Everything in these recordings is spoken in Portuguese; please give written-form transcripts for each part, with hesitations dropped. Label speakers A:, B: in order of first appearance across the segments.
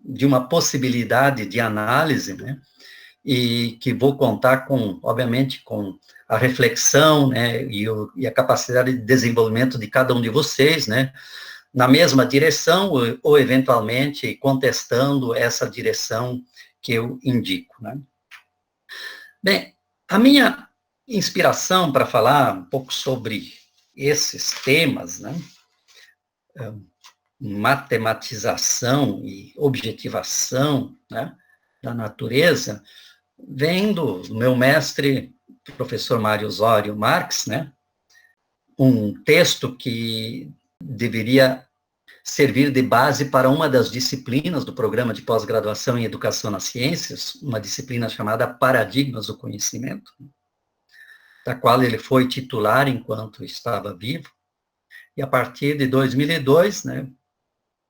A: de uma possibilidade de análise, né, e que vou contar com, obviamente, com a reflexão, né, e a capacidade de desenvolvimento de cada um de vocês, né, na mesma direção, ou eventualmente contestando essa direção que eu indico, né. Bem, a minha inspiração para falar um pouco sobre esses temas, né, matematização e objetivação, né, da natureza, vem do meu mestre, professor Mário Osório Marx, né, um texto que deveria servir de base para uma das disciplinas do programa de pós-graduação em Educação nas Ciências, uma disciplina chamada Paradigmas do Conhecimento, da qual ele foi titular enquanto estava vivo, e a partir de 2002, né,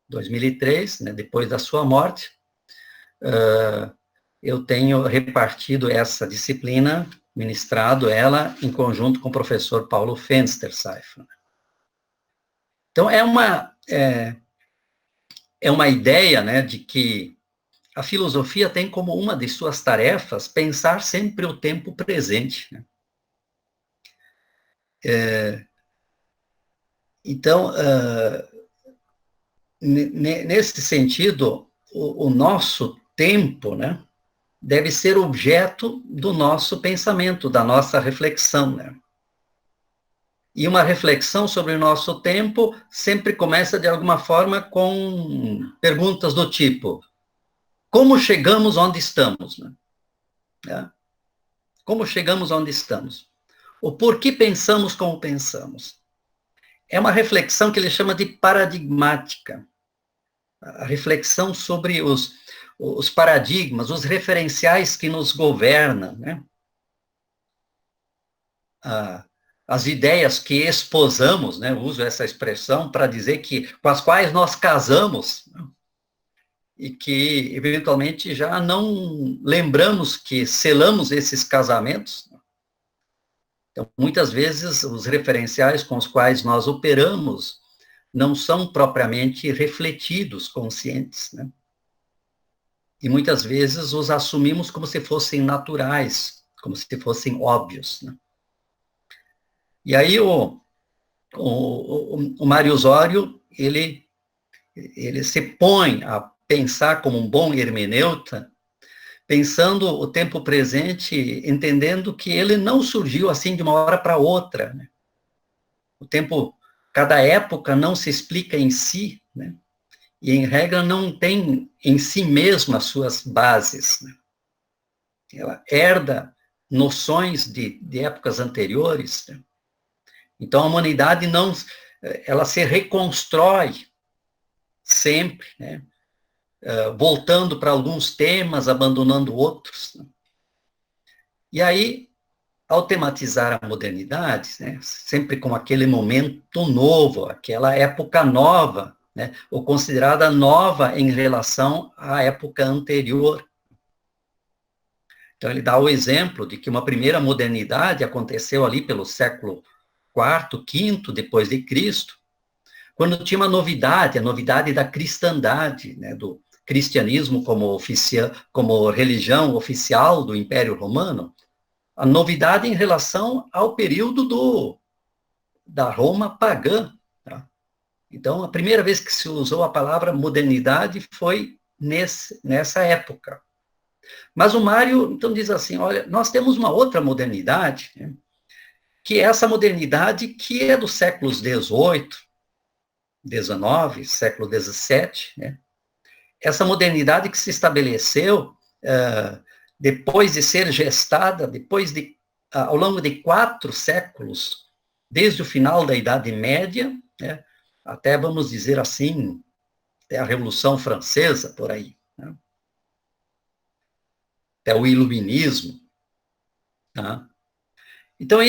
A: 2003, né, depois da sua morte, eu tenho repartido essa disciplina, ministrado ela em conjunto com o professor Paulo Fensterseifer. Então, é uma ideia, né, de que a filosofia tem como uma de suas tarefas pensar sempre o tempo presente, né? Então, nesse sentido, o nosso tempo, né, deve ser objeto do nosso pensamento, da nossa reflexão, né? E uma reflexão sobre o nosso tempo sempre começa, de alguma forma, com perguntas do tipo: como chegamos onde estamos, né? Como chegamos onde estamos? O porquê pensamos como pensamos? É uma reflexão que ele chama de paradigmática. A reflexão sobre os paradigmas, os referenciais que nos governam, né? As ideias que esposamos, né? Uso essa expressão para dizer que com as quais nós casamos, né? E que, eventualmente, já não lembramos que selamos esses casamentos. Então, muitas vezes, os referenciais com os quais nós operamos não são propriamente refletidos, conscientes, né? E muitas vezes os assumimos como se fossem naturais, como se fossem óbvios, né? E aí o Mário Osório, ele se põe a pensar como um bom hermeneuta, pensando o tempo presente, entendendo que ele não surgiu assim de uma hora para outra, né? O tempo, cada época não se explica em si, né? E, em regra, não tem em si mesma as suas bases, né? Ela herda noções de épocas anteriores, né? Então, a humanidade não, ela se reconstrói sempre, né? Voltando para alguns temas, abandonando outros, né? E aí, ao tematizar a modernidade, né, sempre com aquele momento novo, aquela época nova, né, ou considerada nova em relação à época anterior. Então, ele dá o exemplo de que uma primeira modernidade aconteceu ali pelo século IV, V depois de Cristo, quando tinha uma novidade, a novidade da cristandade, né, do cristianismo como religião oficial do Império Romano, a novidade em relação ao período da Roma pagã. Tá? Então, a primeira vez que se usou a palavra modernidade foi nessa época. Mas o Mário, então, diz assim, olha, nós temos uma outra modernidade, né, que é essa modernidade que é dos séculos XVIII, XIX, século XVII, né? Essa modernidade que se estabeleceu depois de ser gestada, ao longo de 4 séculos, desde o final da Idade Média, né, até, vamos dizer assim, até a Revolução Francesa, por aí, né, até o Iluminismo. Tá? Então,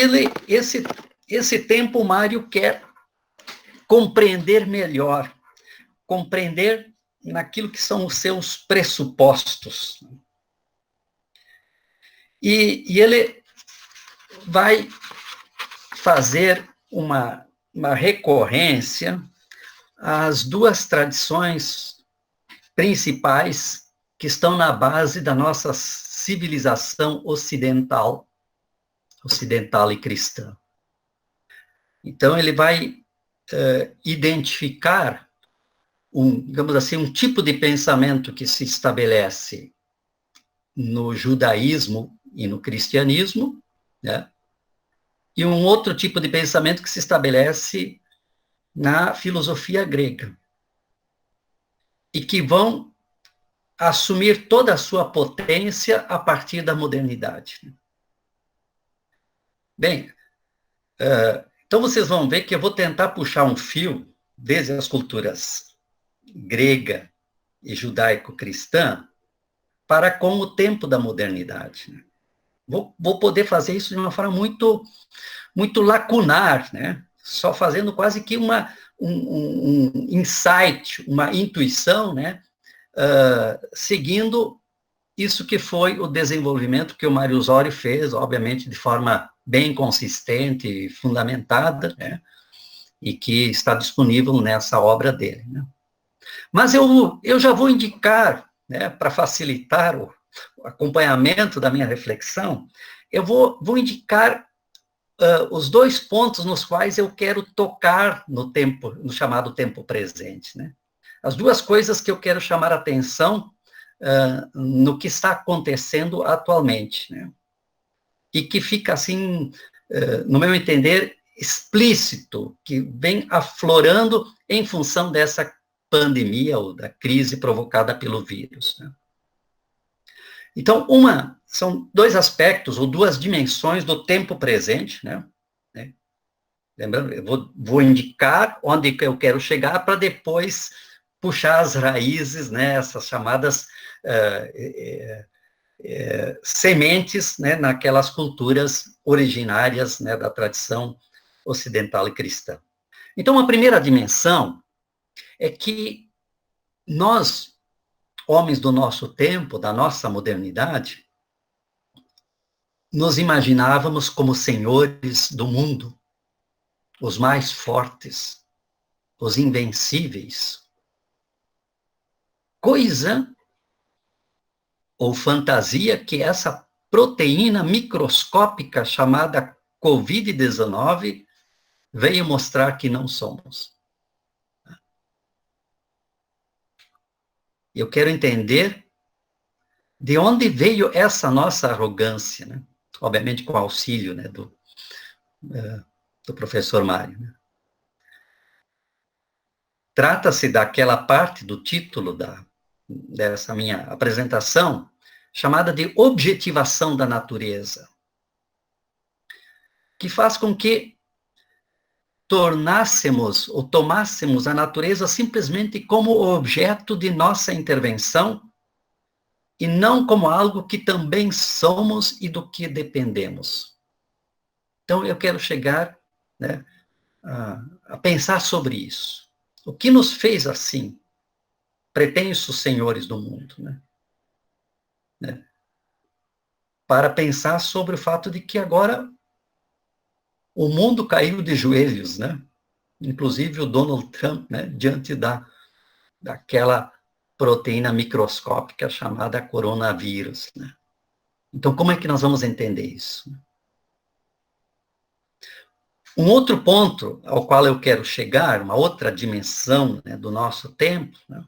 A: esse tempo, o Mário quer compreender melhor, compreender naquilo que são os seus pressupostos. E ele vai fazer uma recorrência às duas tradições principais que estão na base da nossa civilização ocidental e cristã. Então, ele vai identificar digamos assim, um tipo de pensamento que se estabelece no judaísmo e no cristianismo, né? E um outro tipo de pensamento que se estabelece na filosofia grega, e que vão assumir toda a sua potência a partir da modernidade. Bem, então vocês vão ver que eu vou tentar puxar um fio desde as culturas grega e judaico-cristã para com o tempo da modernidade. Vou poder fazer isso de uma forma muito, muito lacunar, né? Só fazendo quase que um insight, uma intuição, né? Seguindo isso que foi o desenvolvimento que o Mário Osório fez, obviamente de forma bem consistente e fundamentada, né? E que está disponível nessa obra dele, né? Mas eu já vou indicar, né, para facilitar o acompanhamento da minha reflexão, eu vou indicar os dois pontos nos quais eu quero tocar no chamado tempo presente, né? As duas coisas que eu quero chamar a atenção no que está acontecendo atualmente, né? E que fica assim, no meu entender, explícito, que vem aflorando em função dessa pandemia ou da crise provocada pelo vírus, né? Então, são dois aspectos ou duas dimensões do tempo presente, né? Lembrando, eu vou indicar onde eu quero chegar para depois puxar as raízes, né? Essas chamadas sementes, né? Naquelas culturas originárias, né? Da tradição ocidental e cristã. Então, a primeira dimensão é que nós, homens do nosso tempo, da nossa modernidade, nos imaginávamos como senhores do mundo, os mais fortes, os invencíveis. Coisa ou fantasia que essa proteína microscópica chamada Covid-19 veio mostrar que não somos. Eu quero entender de onde veio essa nossa arrogância, né? Obviamente com o auxílio, né, do professor Mário, né? Trata-se daquela parte do título dessa minha apresentação, chamada de objetivação da natureza, que faz com que tornássemos ou tomássemos a natureza simplesmente como objeto de nossa intervenção e não como algo que também somos e do que dependemos. Então, eu quero chegar, né, a pensar sobre isso. O que nos fez assim, pretensos senhores do mundo, né? Para pensar sobre o fato de que agora o mundo caiu de joelhos, né? Inclusive o Donald Trump, né, diante daquela proteína microscópica chamada coronavírus, né? Então, como é que nós vamos entender isso? Um outro ponto ao qual eu quero chegar, uma outra dimensão, né, do nosso tempo, né,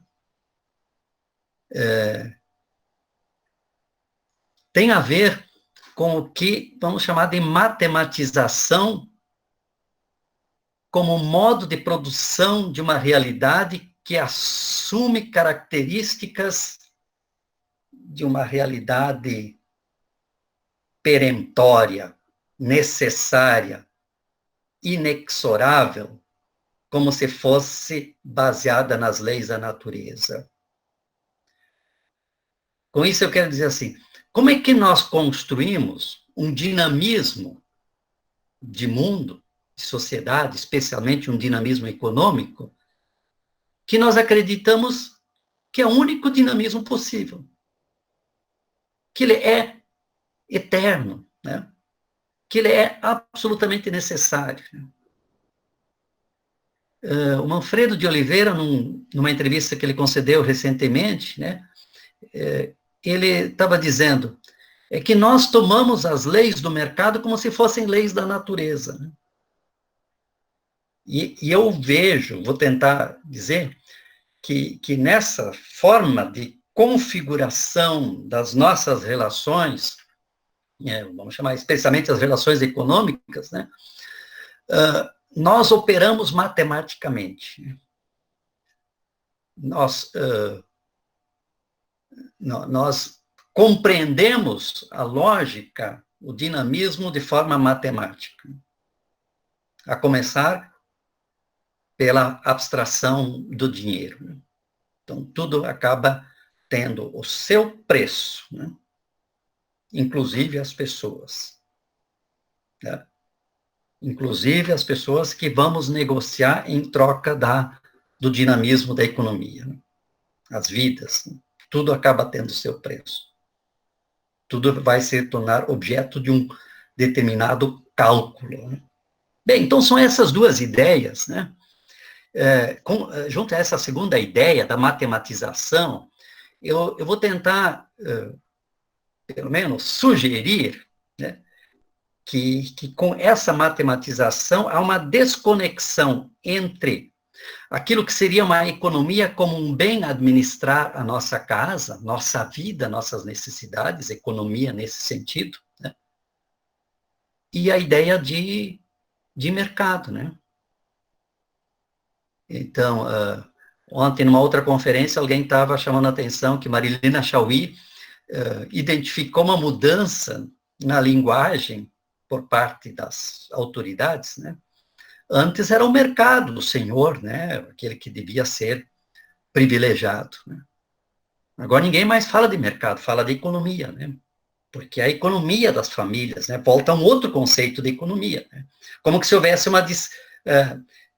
A: tem a ver com o que vamos chamar de matematização como modo de produção de uma realidade que assume características de uma realidade peremptória, necessária, inexorável, como se fosse baseada nas leis da natureza. Com isso eu quero dizer assim, como é que nós construímos um dinamismo de mundo, de sociedade, especialmente um dinamismo econômico, que nós acreditamos que é o único dinamismo possível, que ele é eterno, né? Que ele é absolutamente necessário. O Manfredo de Oliveira, numa entrevista que ele concedeu recentemente, né, ele estava dizendo que nós tomamos as leis do mercado como se fossem leis da natureza. Né? E eu vejo, vou tentar dizer, que nessa forma de configuração das nossas relações, vamos chamar especialmente as relações econômicas, né, nós operamos matematicamente. Nós compreendemos a lógica, o dinamismo de forma matemática. A começar pela abstração do dinheiro. Então, tudo acaba tendo o seu preço, né? Inclusive as pessoas. Né? Inclusive as pessoas que vamos negociar em troca do dinamismo da economia. Né? As vidas, né? Tudo acaba tendo seu preço. Tudo vai se tornar objeto de um determinado cálculo. Né? Bem, então são essas duas ideias, né? Junto a essa segunda ideia da matematização, eu vou tentar, pelo menos, sugerir, né, que com essa matematização há uma desconexão entre aquilo que seria uma economia como um bem administrar a nossa casa, nossa vida, nossas necessidades, economia nesse sentido, né, e a ideia de mercado, né? Então, ontem, numa outra conferência, alguém estava chamando a atenção que Marilena Chauí identificou uma mudança na linguagem por parte das autoridades, né? Antes era o mercado, o senhor, né? Aquele que devia ser privilegiado, né? Agora ninguém mais fala de mercado, fala de economia, né? Porque a economia das famílias, né? Volta a um outro conceito de economia, né? Como que se houvesse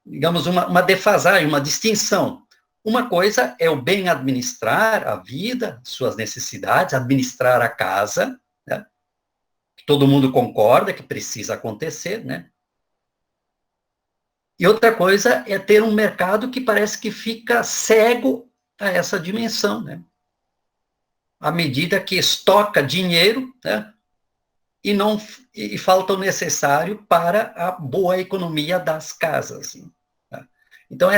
A: digamos, uma defasagem, uma distinção. Uma coisa é o bem administrar a vida, suas necessidades, administrar a casa, né? Que todo mundo concorda que precisa acontecer, né? E outra coisa é ter um mercado que parece que fica cego a essa dimensão, né? À medida que estoca dinheiro, né? E falta o necessário para a boa economia das casas. Assim, tá? Então,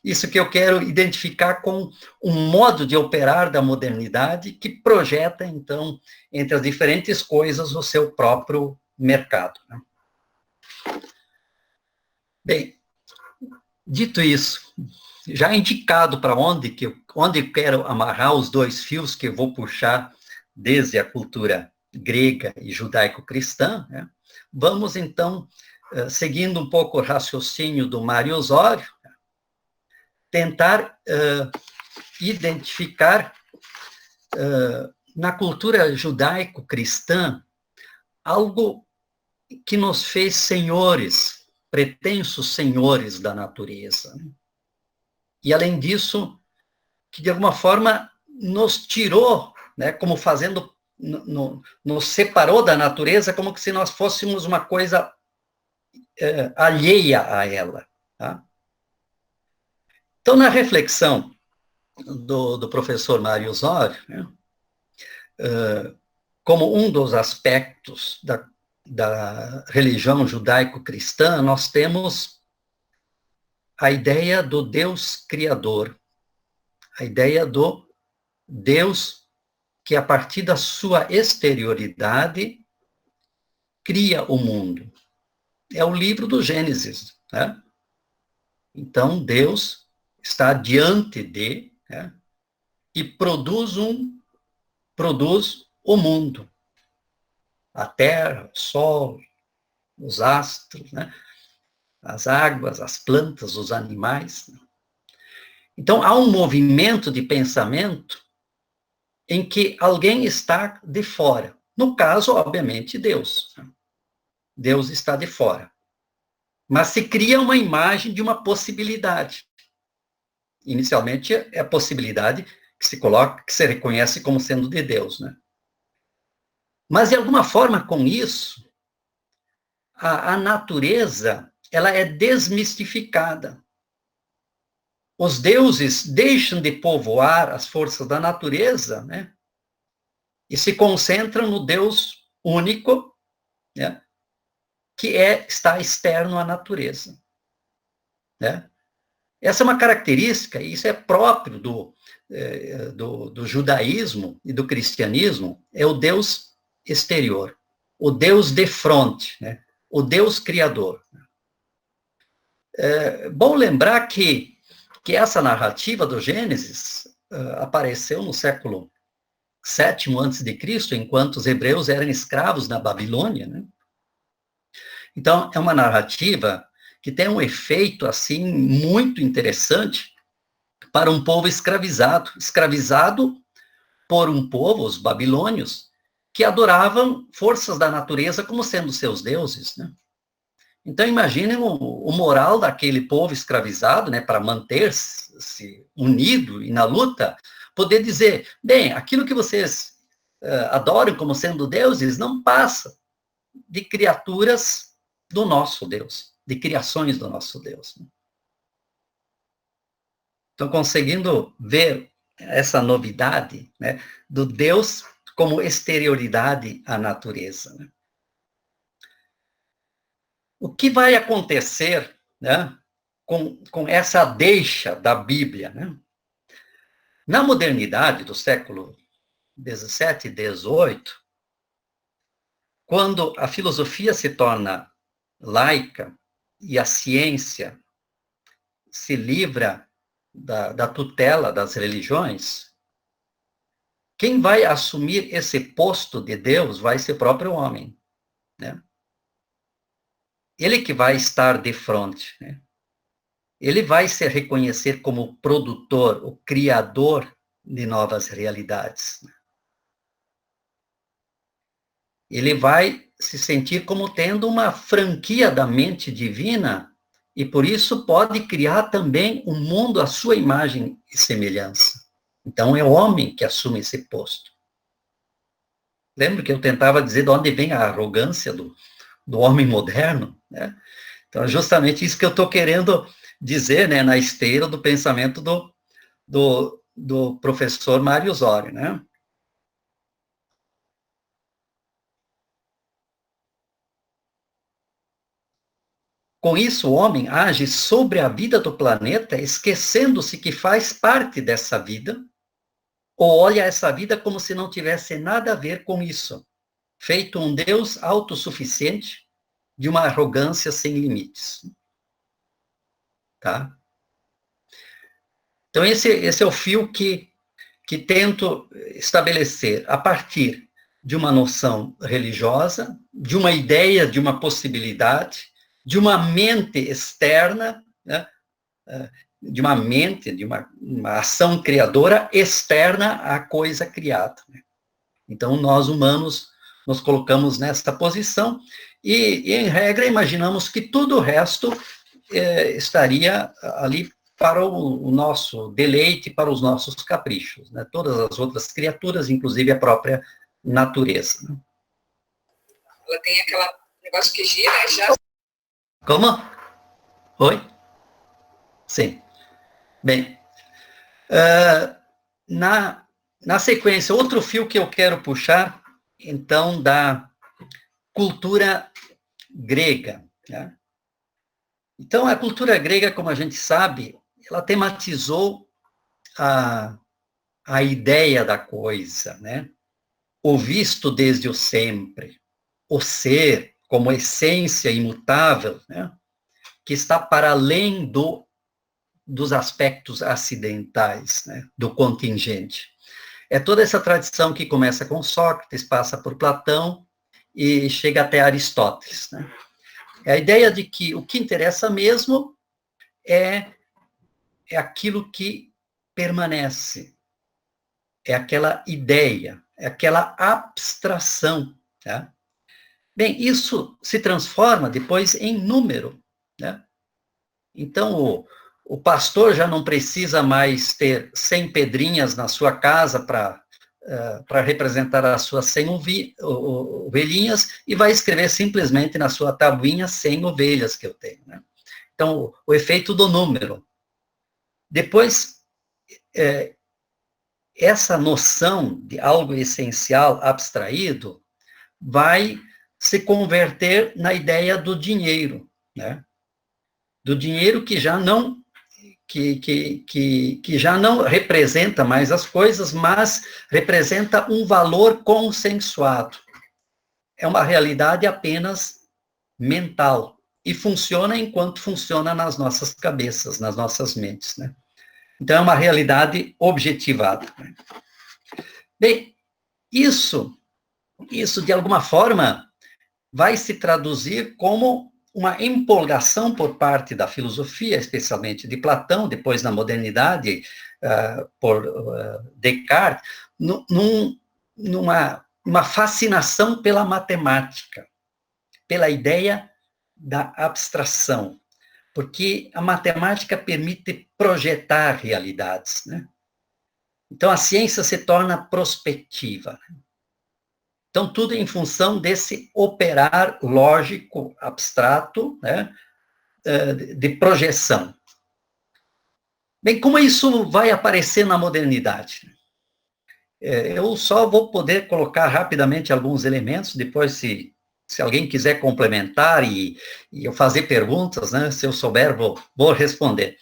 A: isso que eu quero identificar com um modo de operar da modernidade que projeta, então, entre as diferentes coisas, o seu próprio mercado. Né? Bem, dito isso, já indicado para onde eu quero amarrar os dois fios que eu vou puxar desde a cultura grega e judaico-cristã, né? Vamos, então, seguindo um pouco o raciocínio do Mário Osório, tentar identificar na cultura judaico-cristã algo que nos fez senhores, pretensos senhores da natureza. E, além disso, que de alguma forma nos tirou, né, como fazendo, nos separou da natureza, como se nós fôssemos uma coisa alheia a ela. Tá? Então, na reflexão do professor Mário Osório, né, como um dos aspectos da religião judaico-cristã, nós temos a ideia do Deus criador, a ideia do Deus que, a partir da sua exterioridade, cria o mundo. É o livro do Gênesis. Né? Então, Deus está diante né, e produz o mundo. A terra, o sol, os astros, né? As águas, as plantas, os animais. Então, há um movimento de pensamento em que alguém está de fora. No caso, obviamente, Deus. Deus está de fora. Mas se cria uma imagem de uma possibilidade. Inicialmente, é a possibilidade que se coloca, que se reconhece como sendo de Deus, né? Mas, de alguma forma, com isso, a natureza, ela é desmistificada. os deuses deixam de povoar as forças da natureza, né? E se concentram no Deus único, né? Que está externo à natureza, né? Essa é uma característica, e isso é próprio do judaísmo e do cristianismo, é o Deus exterior, o Deus de fronte, né? O Deus criador. É bom lembrar que essa narrativa do Gênesis apareceu no século VII a.C., enquanto os hebreus eram escravos na Babilônia, né? Então, é uma narrativa que tem um efeito, assim, muito interessante para um povo escravizado por um povo, os babilônios, que adoravam forças da natureza como sendo seus deuses, né? Então, imaginem o moral daquele povo escravizado, né, para manter-se unido e na luta, poder dizer, bem, aquilo que vocês adoram como sendo deuses não passa de criaturas do nosso Deus, de criações do nosso Deus. Estão conseguindo ver essa novidade, né, do Deus como exterioridade à natureza, né? O que vai acontecer, né, com essa deixa da Bíblia, né? Na modernidade do século XVII e XVIII, quando a filosofia se torna laica e a ciência se livra da tutela das religiões, quem vai assumir esse posto de Deus vai ser o próprio homem, né? Ele que vai estar de frente, né? Ele vai se reconhecer como o produtor, o criador de novas realidades. Ele vai se sentir como tendo uma franquia da mente divina e, por isso, pode criar também um mundo à sua imagem e semelhança. Então, é o homem que assume esse posto. Lembra que eu tentava dizer de onde vem a arrogância do homem moderno, né? Então, é justamente isso que eu estou querendo dizer, né, na esteira do pensamento do professor Mário Osório, né? Com isso, o homem age sobre a vida do planeta, esquecendo-se que faz parte dessa vida, ou olha essa vida como se não tivesse nada a ver com isso, feito um Deus autossuficiente, de uma arrogância sem limites. Tá? Então, esse é o fio que tento estabelecer a partir de uma noção religiosa, de uma ideia, de uma possibilidade, de uma mente externa, né? De uma mente, de uma ação criadora externa à coisa criada. Então, nós humanos nos colocamos nessa posição e em regra, imaginamos que tudo o resto estaria ali para o nosso deleite, para os nossos caprichos, né? Todas as outras criaturas, inclusive a própria natureza. Né?
B: Ela tem aquele negócio que gira e já...
A: Como? Oi? Sim. Bem, na sequência, outro fio que eu quero puxar, então, da cultura grega, né? Então, a cultura grega, como a gente sabe, ela tematizou a ideia da coisa, né? O visto desde o sempre, o ser como essência imutável, né? Que está para além dos aspectos acidentais, né? Do contingente. É toda essa tradição que começa com Sócrates, passa por Platão e chega até Aristóteles, né? É a ideia de que o que interessa mesmo é aquilo que permanece, é aquela ideia, é aquela abstração, tá? Bem, isso se transforma depois em número, né? Então, o pastor já não precisa mais ter 100 pedrinhas na sua casa para representar as suas 100 ovelhinhas e vai escrever simplesmente na sua tabuinha 100 ovelhas que eu tenho, né? Então, o efeito do número. Depois, essa noção de algo essencial abstraído vai se converter na ideia do dinheiro, né? Do dinheiro que já não já não representa mais as coisas, mas representa um valor consensuado. É uma realidade apenas mental e funciona enquanto funciona nas nossas cabeças, nas nossas mentes, né? Então, é uma realidade objetivada. Bem, isso, de alguma forma, vai se traduzir como uma empolgação por parte da filosofia, especialmente de Platão, depois na modernidade, por Descartes, numa fascinação pela matemática, pela ideia da abstração, porque a matemática permite projetar realidades, né? Então, a ciência se torna prospectiva. Então, tudo em função desse operar lógico abstrato, né, de projeção. Bem, como isso vai aparecer na modernidade? Eu só vou poder colocar rapidamente alguns elementos, depois, se alguém quiser complementar e eu fazer perguntas, né, se eu souber, vou responder.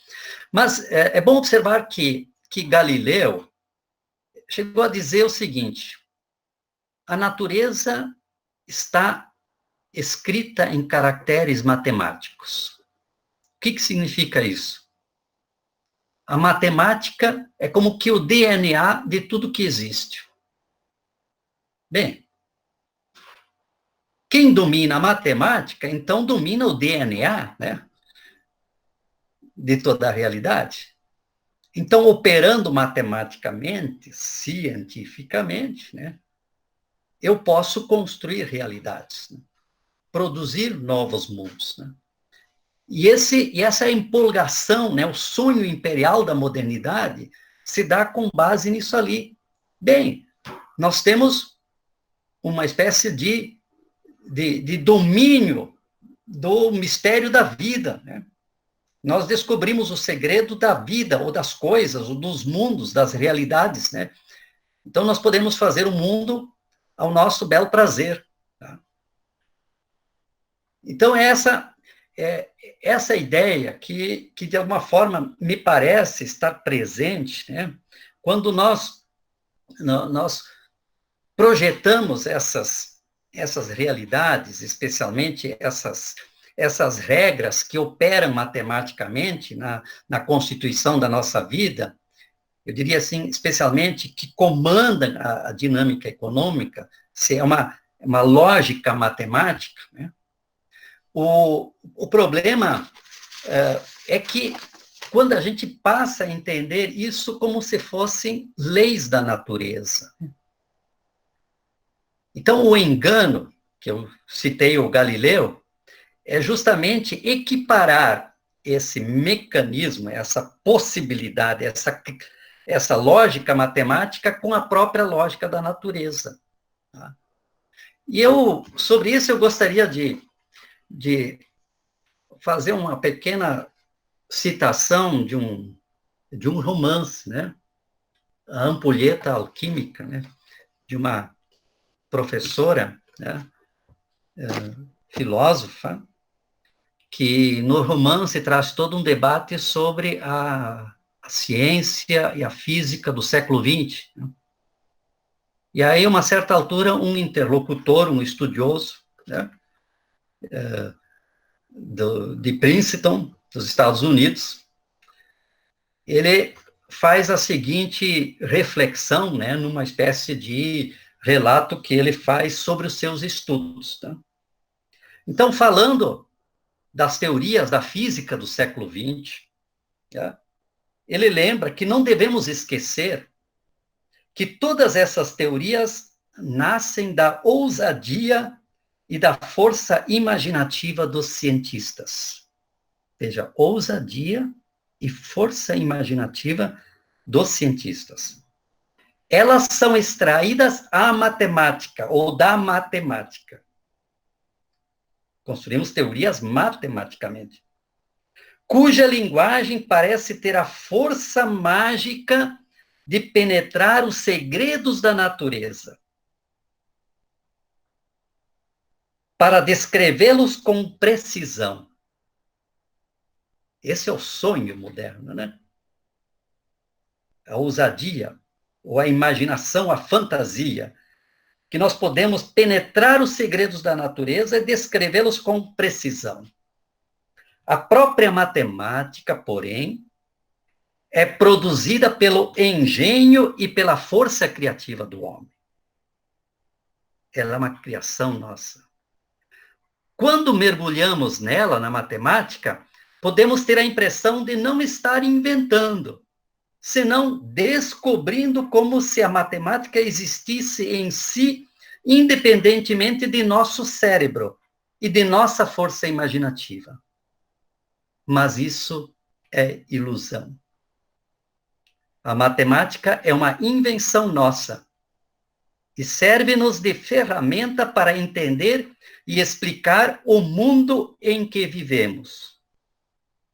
A: Mas é bom observar que Galileu chegou a dizer o seguinte: a natureza está escrita em caracteres matemáticos. O que significa isso? A matemática é como que o DNA de tudo que existe. Bem, quem domina a matemática, então domina o DNA, né, de toda a realidade. Então, operando matematicamente, cientificamente, né, eu posso construir realidades, né, produzir novos mundos, né? E essa empolgação, né, o sonho imperial da modernidade, se dá com base nisso ali. Bem, nós temos uma espécie de domínio do mistério da vida, né? Nós descobrimos o segredo da vida, ou das coisas, ou dos mundos, das realidades, né? Então, nós podemos fazer o mundo ao nosso bel prazer. Tá? Então, essa ideia que, de alguma forma, me parece estar presente, né? Quando nós projetamos essas realidades, especialmente essas regras que operam matematicamente na constituição da nossa vida, eu diria assim, especialmente, que comandam a dinâmica econômica, se é uma lógica matemática, né? O problema é que, quando a gente passa a entender isso como se fossem leis da natureza. Então, o engano, que eu citei o Galileu, é justamente equiparar esse mecanismo, essa possibilidade, essa lógica matemática com a própria lógica da natureza. Tá? E sobre isso, eu gostaria de fazer uma pequena citação de um romance, né? A Ampulheta Alquímica, né? De uma professora, né? Filósofa, que no romance traz todo um debate sobre a ciência e a física do século XX. Né? E aí, a uma certa altura, um interlocutor, um estudioso, né? De Princeton, dos Estados Unidos, ele faz a seguinte reflexão, né, numa espécie de relato que ele faz sobre os seus estudos. Tá? Então, falando das teorias da física do século XX, tá? Ele lembra que não devemos esquecer que todas essas teorias nascem da ousadia e da força imaginativa dos cientistas. Veja, ousadia e força imaginativa dos cientistas. Elas são extraídas à matemática, ou da matemática. Construímos teorias matematicamente. cuja linguagem parece ter a força mágica de penetrar os segredos da natureza, para descrevê-los com precisão. Esse é o sonho moderno, né? A ousadia, ou a imaginação, a fantasia, que nós podemos penetrar os segredos da natureza e descrevê-los com precisão. A própria matemática, porém, é produzida pelo engenho e pela força criativa do homem. Ela é uma criação nossa. Quando mergulhamos nela, na matemática, podemos ter a impressão de não estar inventando, senão descobrindo como se a matemática existisse em si, independentemente de nosso cérebro e de nossa força imaginativa. Mas isso é ilusão. A matemática é uma invenção nossa e serve-nos de ferramenta para entender e explicar o mundo em que vivemos.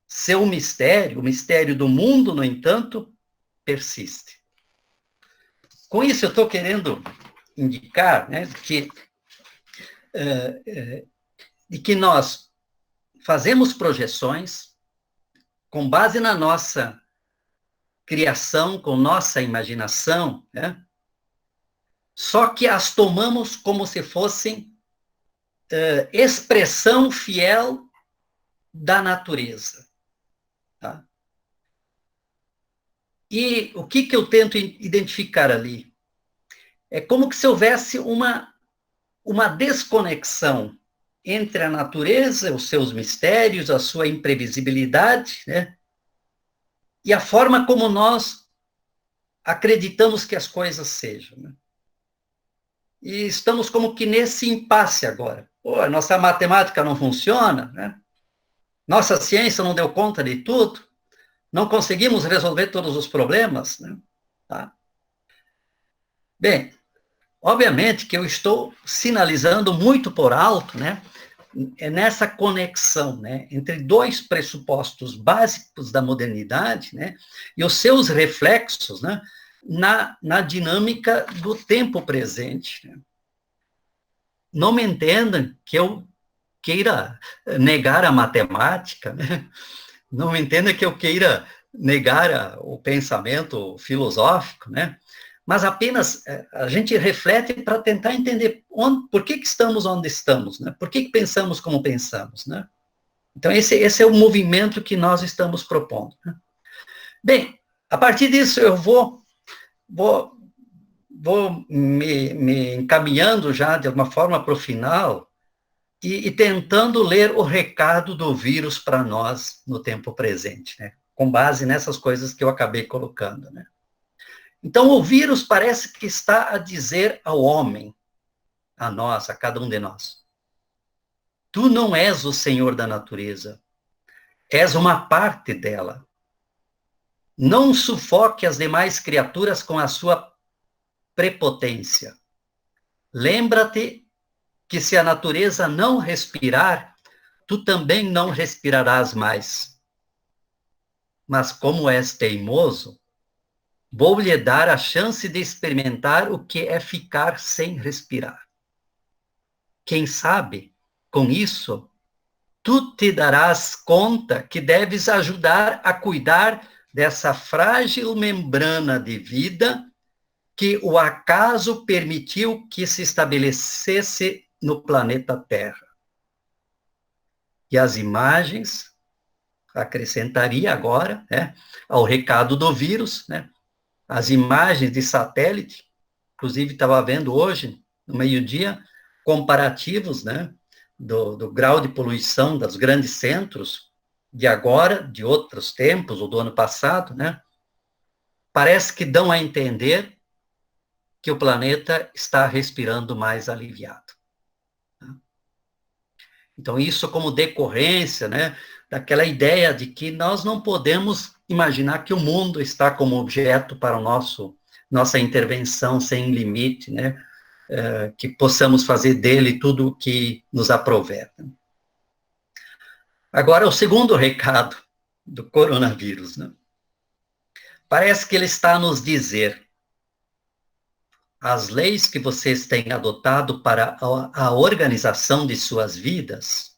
A: Seu mistério, o mistério do mundo, no entanto, persiste. Com isso, eu estou querendo indicar, né, que nós fazemos projeções com base na nossa criação, com nossa imaginação, né, só que as tomamos como se fossem expressão fiel da natureza. Tá? E o que eu tento identificar ali? É como que se houvesse uma desconexão entre a natureza, os seus mistérios, a sua imprevisibilidade, né? E a forma como nós acreditamos que as coisas sejam. Né? E estamos como que nesse impasse agora. Pô, a nossa matemática não funciona, né? Nossa ciência não deu conta de tudo, não conseguimos resolver todos os problemas, né? Tá? Bem, obviamente que eu estou sinalizando muito por alto, né? É nessa conexão, né, entre dois pressupostos básicos da modernidade, né, e os seus reflexos, né, na dinâmica do tempo presente. Né. Não me entendam que eu queira negar a matemática, né? Não me entenda que eu queira negar o pensamento filosófico, né? Mas apenas a gente reflete para tentar entender por que estamos onde estamos, né? Por que pensamos como pensamos, né? Então, esse é o movimento que nós estamos propondo. Né? Bem, a partir disso, eu vou me encaminhando já, de alguma forma, para o final e tentando ler o recado do vírus para nós no tempo presente, né? Com base nessas coisas que eu acabei colocando, né? Então, o vírus parece que está a dizer ao homem, a nós, a cada um de nós, tu não és o senhor da natureza, és uma parte dela. Não sufoque as demais criaturas com a sua prepotência. Lembra-te que se a natureza não respirar, tu também não respirarás mais. Mas como és teimoso, vou-lhe dar a chance de experimentar o que é ficar sem respirar. Quem sabe, com isso, tu te darás conta que deves ajudar a cuidar dessa frágil membrana de vida que o acaso permitiu que se estabelecesse no planeta Terra. E as imagens, acrescentaria agora, né, ao recado do vírus, né, as imagens de satélite, inclusive estava vendo hoje, no meio-dia, comparativos, né, do grau de poluição dos grandes centros, de agora, de outros tempos, ou do ano passado, né, parece que dão a entender que o planeta está respirando mais aliviado. Então, isso como decorrência, né, daquela ideia de que nós não podemos imaginar que o mundo está como objeto para nossa intervenção sem limite, né, que possamos fazer dele tudo o que nos aprouver. Agora, o segundo recado do coronavírus, né? Parece que ele está a nos dizer: as leis que vocês têm adotado para a organização de suas vidas,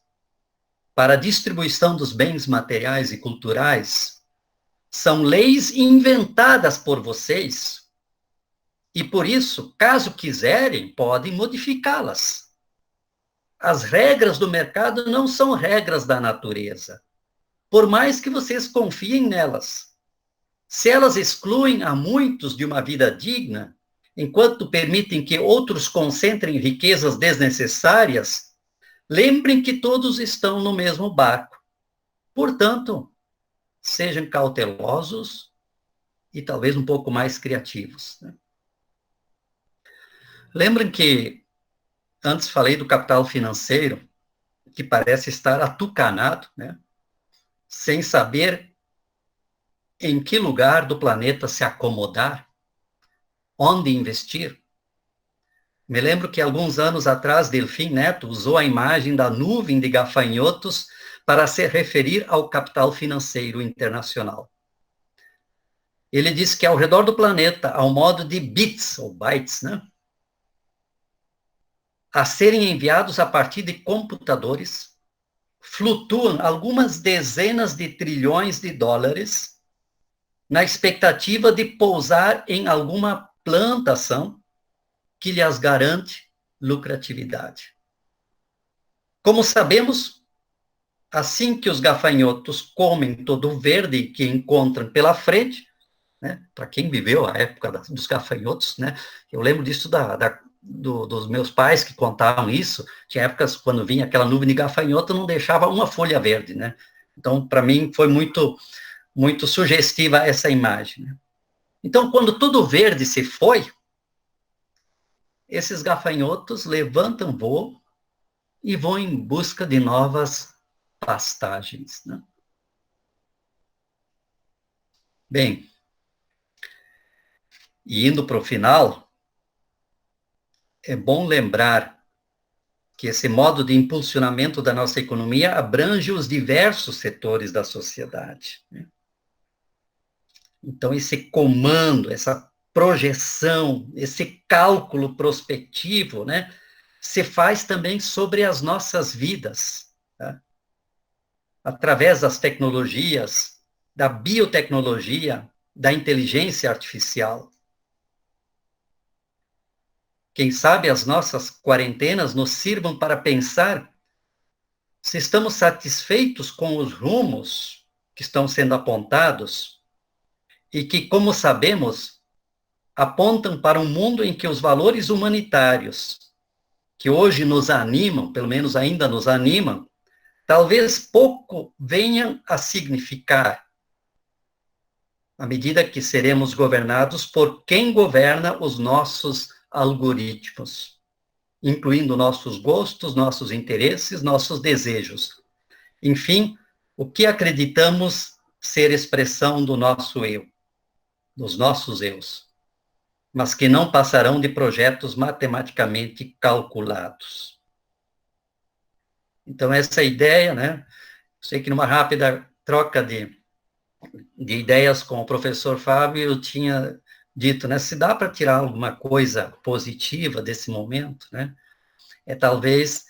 A: para a distribuição dos bens materiais e culturais, são leis inventadas por vocês, e por isso, caso quiserem, podem modificá-las. As regras do mercado não são regras da natureza, por mais que vocês confiem nelas. Se elas excluem a muitos de uma vida digna, enquanto permitem que outros concentrem riquezas desnecessárias, lembrem que todos estão no mesmo barco. Portanto, sejam cautelosos e talvez um pouco mais criativos, né? Lembrem que antes falei do capital financeiro, que parece estar atucanado, né? Sem saber em que lugar do planeta se acomodar, onde investir. Me lembro que alguns anos atrás, Delfim Neto usou a imagem da nuvem de gafanhotos para se referir ao capital financeiro internacional. Ele disse que ao redor do planeta, ao modo de bits, ou bytes, né, a serem enviados a partir de computadores, flutuam algumas dezenas de trilhões de dólares na expectativa de pousar em alguma plantação que lhes garante lucratividade. Como sabemos, assim que os gafanhotos comem todo o verde que encontram pela frente, né, para quem viveu a época dos gafanhotos, né, eu lembro disso dos meus pais que contavam isso, tinha épocas quando vinha aquela nuvem de gafanhoto, não deixava uma folha verde, né? Então, para mim, foi muito, muito sugestiva essa imagem, né? Então, quando tudo verde se foi, esses gafanhotos levantam voo e vão em busca de novas pastagens, né? Bem, e indo para o final, é bom lembrar que esse modo de impulsionamento da nossa economia abrange os diversos setores da sociedade, né? Então, esse comando, essa projeção, esse cálculo prospectivo, né, se faz também sobre as nossas vidas, tá? Através das tecnologias, da biotecnologia, da inteligência artificial. Quem sabe as nossas quarentenas nos sirvam para pensar se estamos satisfeitos com os rumos que estão sendo apontados e que, como sabemos, apontam para um mundo em que os valores humanitários, que hoje nos animam, pelo menos ainda nos animam, talvez pouco venham a significar, à medida que seremos governados por quem governa os nossos algoritmos, incluindo nossos gostos, nossos interesses, nossos desejos. Enfim, o que acreditamos ser expressão do nosso eu, dos nossos eus, mas que não passarão de projetos matematicamente calculados. Então, essa ideia, né, sei que numa rápida troca de ideias com o professor Fábio, eu tinha dito, né, se dá para tirar alguma coisa positiva desse momento, né, é talvez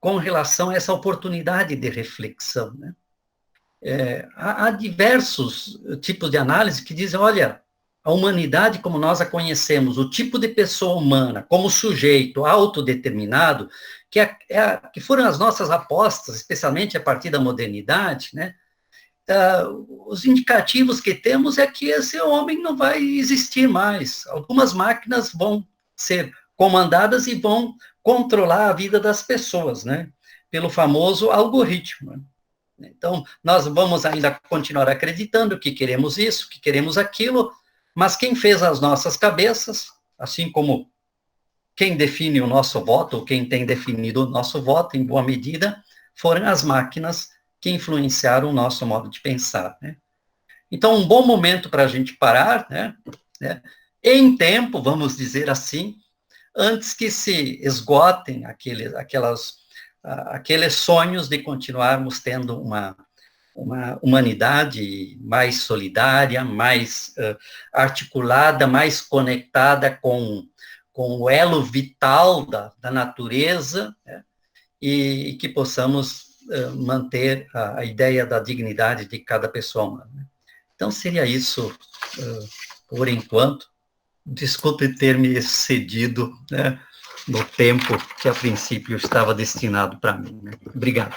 A: com relação a essa oportunidade de reflexão, né. Há diversos tipos de análise que dizem, olha, a humanidade como nós a conhecemos, o tipo de pessoa humana, como sujeito autodeterminado, que foram as nossas apostas, especialmente a partir da modernidade, né, os indicativos que temos é que esse homem não vai existir mais. Algumas máquinas vão ser comandadas e vão controlar a vida das pessoas, né, pelo famoso algoritmo. Então, nós vamos ainda continuar acreditando que queremos isso, que queremos aquilo, mas quem fez as nossas cabeças, assim como quem define o nosso voto, ou quem tem definido o nosso voto, em boa medida, foram as máquinas que influenciaram o nosso modo de pensar, né? Então, um bom momento para a gente parar, né, em tempo, vamos dizer assim, antes que se esgotem aqueles sonhos de continuarmos tendo uma humanidade mais solidária, mais articulada, mais conectada com o elo vital da natureza, né? E que possamos manter a ideia da dignidade de cada pessoa humana. Então, seria isso por enquanto. Desculpe ter me excedido, né, no tempo que a princípio estava destinado para mim, né? Obrigado.